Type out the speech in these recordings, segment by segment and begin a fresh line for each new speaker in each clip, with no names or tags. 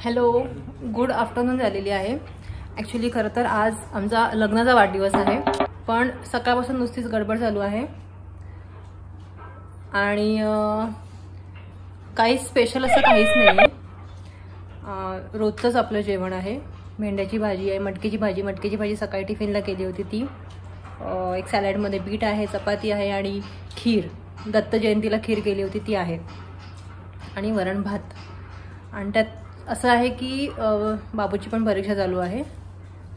Hello, good afternoon झालेली आहे. Actually खरं तर आज आमचा लग्नाचा वाढदिवस आहे, पण सकाळपासून नुसतीच गडबड चालू आहे आणि काही स्पेशल असं काहीच नाही आहे. रोजचंच आपलं जेवण आहे. भेंड्याची भाजी आहे, मटकीची भाजी सकाळी टिफिनला केली होती ती. एक सॅलडमध्ये बीट आहे, चपाती आहे आणि खीर, दत्त जयंतीला खीर केली होती ती आहे आणि वरण भात. आणि त्यात असं आहे की बाबूची पण परीक्षा चालू आहे,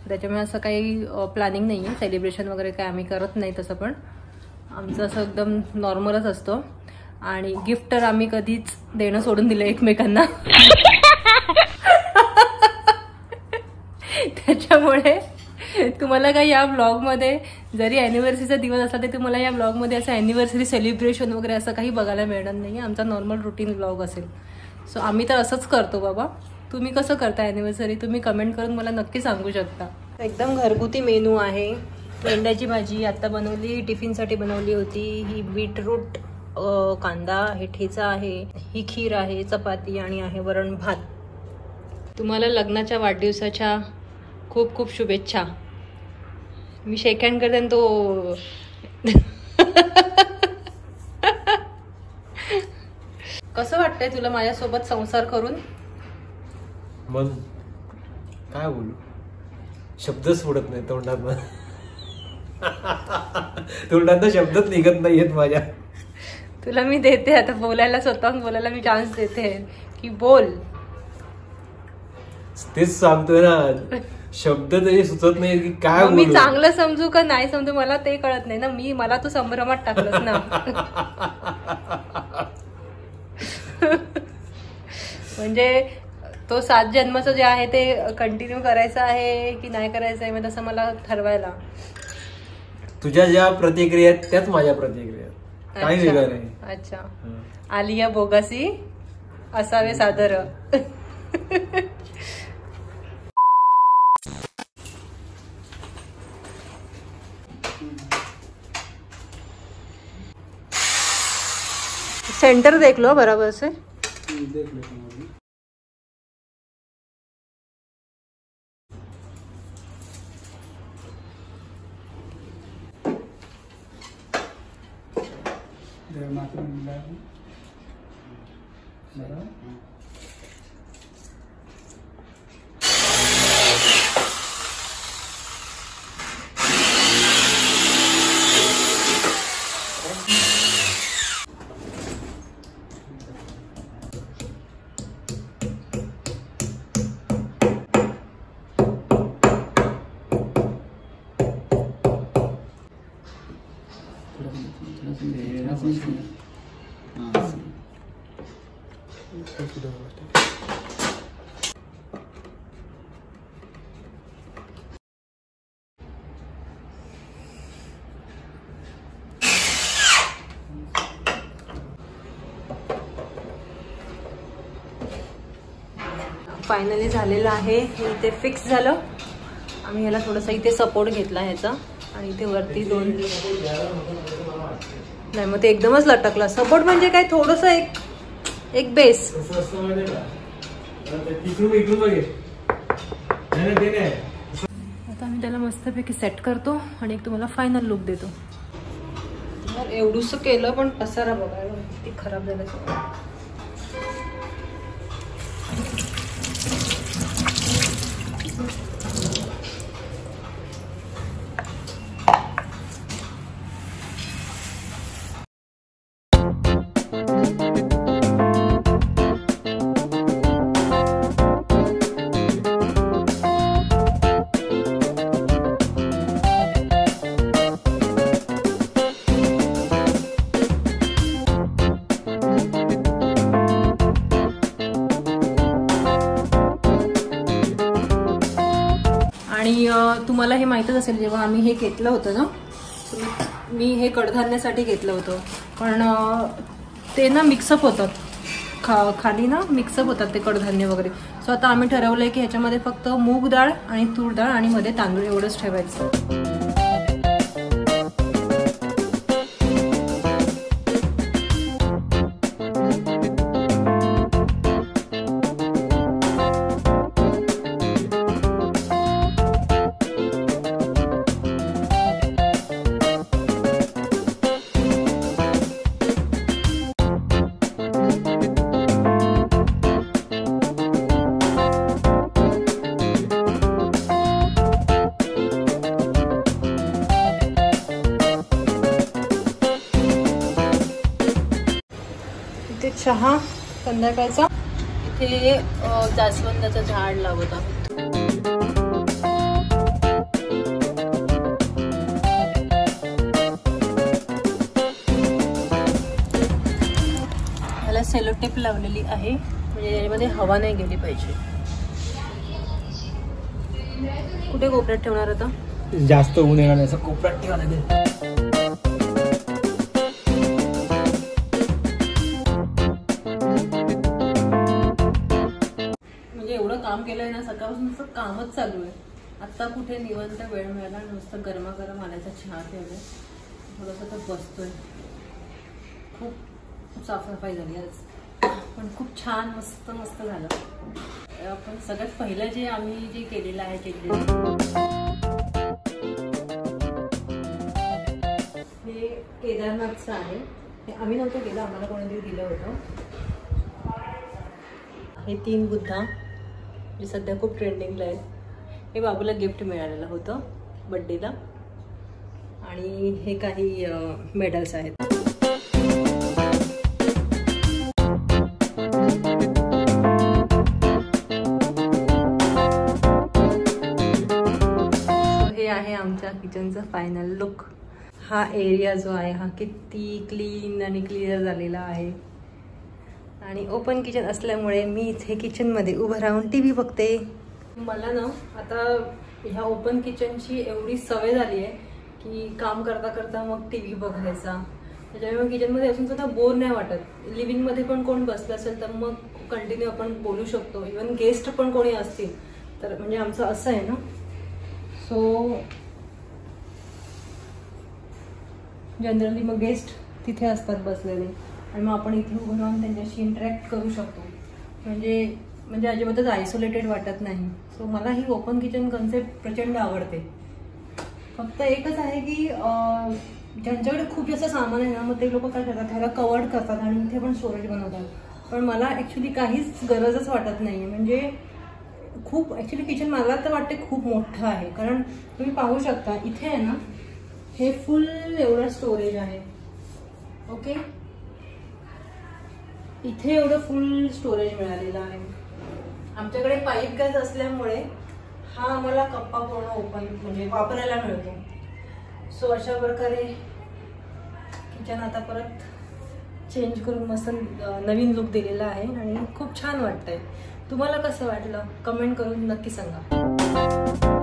त्याच्यामुळे असं काही प्लॅनिंग नाही आहे. सेलिब्रेशन वगैरे काय आम्ही करत नाही, तसं पण आमचं असं एकदम नॉर्मलच असतं. आणि गिफ्ट तर आम्ही कधीच देणं सोडून दिलं एकमेकांना. त्याच्यामुळे तुम्हाला काही या ब्लॉगमध्ये जरी ॲनिव्हर्सरीचा दिवस असला तरी तुम्हाला या ब्लॉगमध्ये असं ॲनिव्हर्सरी सेलिब्रेशन वगैरे असं काही बघायला मिळणार नाही. आमचा नॉर्मल रुटीन ब्लॉग असेल. सो आम्ही तर असंच करतो बाबा. तुम्ही कसं करता ॲनिव्हर्सरी तुम्ही कमेंट करून मला नक्की सांगू शकता. एकदम घरगुती मेनू आहे. भेंड्याची भाजी आता बनवली, टिफिनसाठी बनवली होती. ही बीटरूट कांदा, हे ठेचा आहे, ही खीर आहे, चपाती आणि आहे वरण भात. तुम्हाला लग्नाच्या वाढदिवसाच्या खूप खूप शुभेच्छा. मी शेक हँड करते तो कसं वाटतंय तुला माझ्यासोबत संसार करून?
मग काय बोलू, शब्दच उडत नाही तोंडात. तोंडात शब्दच निघत नाहीयेत माझ्या.
तुला मी देते आता बोलायला, स्वतःहून बोलायला मी चान्स देते की बोल.
तेच सांगतोय ना, शब्द तरी सुचत नाही की काय
मी चांगलं समजू का नाही समजू मला ते कळत नाही ना. मला तू संभ्रमात टाकलंस ना. म्हणजे तो 7 जन्माचं जे आहे ते कंटिन्यू करायचं आहे की नाही करायचं आहे, तसं मला ठरवायला.
तुझ्या ज्या प्रतिक्रिया आहेत त्याच माझ्या प्रतिक्रिया, काही वेगळं नाही.
अच्छा, आलिया बोगासी असावे सादर. सेंटर देख लो बराबर से.
देख लो.
फायनली झालेलं आहे. हे इथे फिक्स झालं. आम्ही ह्याला थोडंसं इथे सपोर्ट घेतला ह्याचा आणि इथे वरती 2 नाही, मग ते एकदमच लटकला. सपोर्ट म्हणजे काय, थोडंसं एक बेस. आता आम्ही त्याला मस्तपैकी सेट करतो आणि एक तुम्हाला फायनल लुक देतो. एवढंसं केलं पण पसारा बघायला किती खराब झालं सगळं. आणि तुम्हाला हे माहीतच असेल, जेव्हा आम्ही हे घेतलं होतं ना, मी हे कडधान्यासाठी घेतलं होतं, पण ते ना मिक्सअप होतात, खाली ना मिक्सअप होतात ते कडधान्य वगैरे. सो आता आम्ही ठरवलं आहे की ह्याच्यामध्ये फक्त मूग डाळ आणि तूर डाळ आणि मध्ये तांदूळ एवढंच ठेवायचं. चहा संध्याकाळचा. इथे जास्वंदाचं झाड लावत आहोत. मला सेलो टेप लावलेली आहे म्हणजे यामध्ये हवा नाही गेली पाहिजे. कुठे कोपऱ्यात ठेवणार आता?
जास्त ऊन येणार नाही असं कोपऱ्यात ठेवायला दे.
म्हणजे एवढं काम केलंय ना, सकाळपासून नुसतं कामच चालू आहे. आता कुठे निवांत वेळ मिळाला, नुसतं गरमागरम आल्याचा चहा ठेवलाय, थोडंसं तर बसतोय. खूप साफसफाई झाली आज, पण खूप छान मस्त मस्त झालं. आपण सगळ्यात पहिलं जे आम्ही जे केलेलं आहे हे केदारनाथचं आहे. हे आम्ही नव्हतं केलं, आम्हाला कोणीतरी दिलं होतं. हे 3 बुद्धा जे सध्या खूप ट्रेंडिंगला आहे. हे बाबूला गिफ्ट मिळालेलं होतं बड्डेला. आणि हे काही मेडल्स आहेत. आहे आमच्या किचनचा फायनल लुक. हा एरिया जो आहे हा किती क्लीन आणि क्लिअर झालेला आहे. आणि ओपन किचन असल्यामुळे मी इथे किचनमध्ये उभं राहून TV बघते. मला ना आता ह्या ओपन किचनची एवढी सवय झाली आहे की काम करता करता मग TV बघायचा. त्याच्यामुळे किचनमध्ये असून सुद्धा बोर नाही वाटत. लिव्हिंगमध्ये पण कोण बसलं असेल तर मग कंटिन्यू आपण बोलू शकतो. इवन गेस्ट पण कोणी असतील तर, म्हणजे आमचं असं आहे ना. सो जनरली मग गेस्ट तिथे असतात बसलेले आणि मग आपण इथे उभं राहून त्यांच्याशी इंटरॅक्ट करू शकतो. म्हणजे अजिबातच आयसोलेटेड वाटत नाही. सो मला ही ओपन किचन कन्सेप्ट प्रचंड आवडते. फक्त एकच आहे की ज्यांच्याकडे खूप जास्त सामान आहे ना, मग ते लोक काय करतात, ह्याला कवर्ड करतात आणि इथे पण स्टोरेज बनवतात. पण मला ॲक्च्युली काहीच गरजच वाटत नाही. म्हणजे खूप ॲक्च्युली किचन मला तर वाटते खूप मोठं आहे. कारण तुम्ही पाहू शकता इथे आहे ना, हे फुल एवढं स्टोरेज आहे. ओके, इथे एवढं फुल स्टोरेज मिळालेलं आहे. आमच्याकडे पाईप गॅस असल्यामुळे हा आम्हाला कप्पा पूर्ण ओपन म्हणजे वापरायला मिळतो. सो अशा प्रकारे किचन आता परत चेंज करून मस्त नवीन लुक दिलेला आहे आणि खूप छान वाटतंय. तुम्हाला कसं वाटलं कमेंट करून नक्की सांगा.